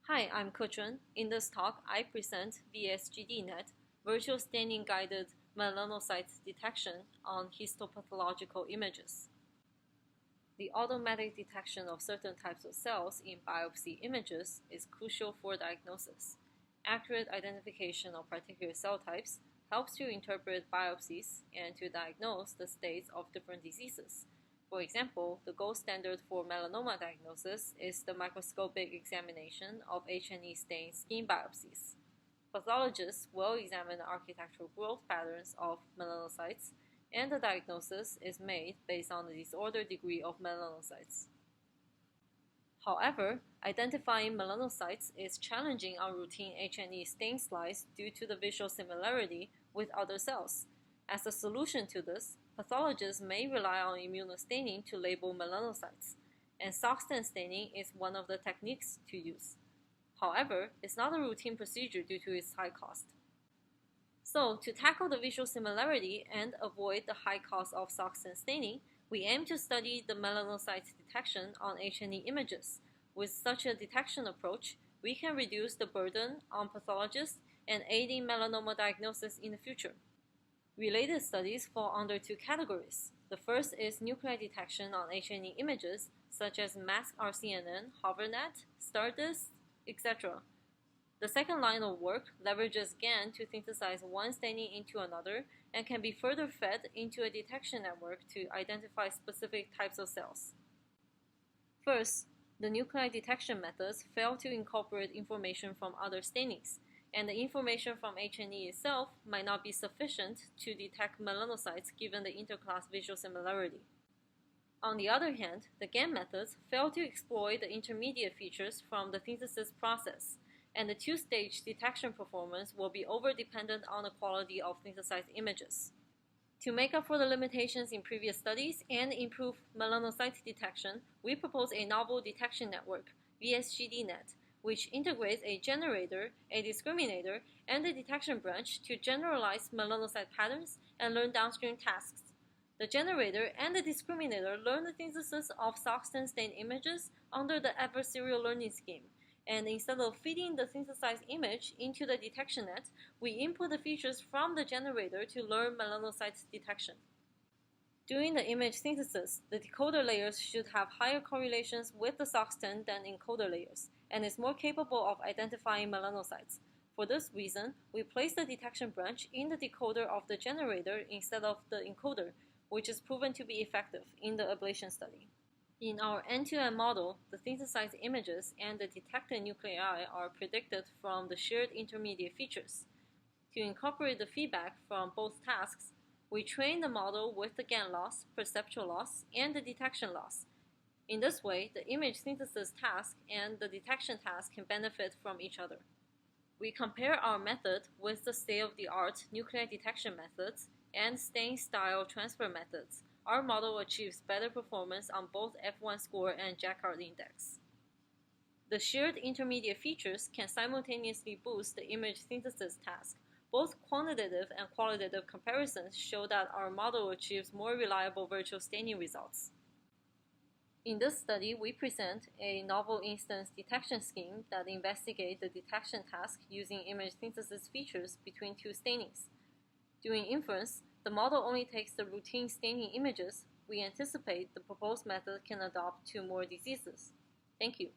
Hi, I'm Kechun. In this talk, I present VSGD-Net, virtual staining guided melanocyte detection on histopathological images. The automatic detection of certain types of cells in biopsy images is crucial for diagnosis. Accurate identification of particular cell types helps to interpret biopsies and to diagnose the states of different diseases. For example, the gold standard for melanoma diagnosis is the microscopic examination of H&E stained skin biopsies. Pathologists will examine the architectural growth patterns of melanocytes, and the diagnosis is made based on the disorder degree of melanocytes. However, identifying melanocytes is challenging on routine H&E stain slides due to the visual similarity with other cells. As a solution to this, pathologists may rely on immunostaining to label melanocytes, and Soxton staining is one of the techniques to use. However, it's not a routine procedure due to its high cost. So, to tackle the visual similarity and avoid the high cost of Soxton staining, we aim to study the melanocyte detection on H&E images. With such a detection approach, we can reduce the burden on pathologists and aid in melanoma diagnosis in the future. Related studies fall under two categories. The first is nuclei detection on H&E images, such as masked RCNN, HoverNet, Stardust, etc. The second line of work leverages GAN to synthesize one staining into another and can be further fed into a detection network to identify specific types of cells. First, the nuclei detection methods fail to incorporate information from other stainings, and the information from H&E itself might not be sufficient to detect melanocytes given the interclass visual similarity. On the other hand, the GAN methods fail to exploit the intermediate features from the synthesis process, and the two-stage detection performance will be over-dependent on the quality of synthesized images. To make up for the limitations in previous studies and improve melanocyte detection, we propose a novel detection network, VSGD-Net, which integrates a generator, a discriminator, and a detection branch to generalize melanocyte patterns and learn downstream tasks. The generator and the discriminator learn the synthesis of Soxton stained images under the adversarial learning scheme, and instead of feeding the synthesized image into the detection net, we input the features from the generator to learn melanocyte detection. During the image synthesis, the decoder layers should have higher correlations with the Soxton than encoder layers, and is more capable of identifying melanocytes. For this reason, we place the detection branch in the decoder of the generator instead of the encoder, which is proven to be effective in the ablation study. In our end-to-end model, the synthesized images and the detected nuclei are predicted from the shared intermediate features. To incorporate the feedback from both tasks, we train the model with the GAN loss, perceptual loss, and the detection loss. In this way, the image synthesis task and the detection task can benefit from each other. We compare our method with the state-of-the-art nuclei detection methods and stain style transfer methods. Our model achieves better performance on both F1 score and Jacquard index. The shared intermediate features can simultaneously boost the image synthesis task. Both quantitative and qualitative comparisons show that our model achieves more reliable virtual staining results. In this study, we present a novel instance detection scheme that investigates the detection task using image synthesis features between two stainings. During inference, the model only takes the routine staining images. We anticipate the proposed method can adapt to more diseases. Thank you.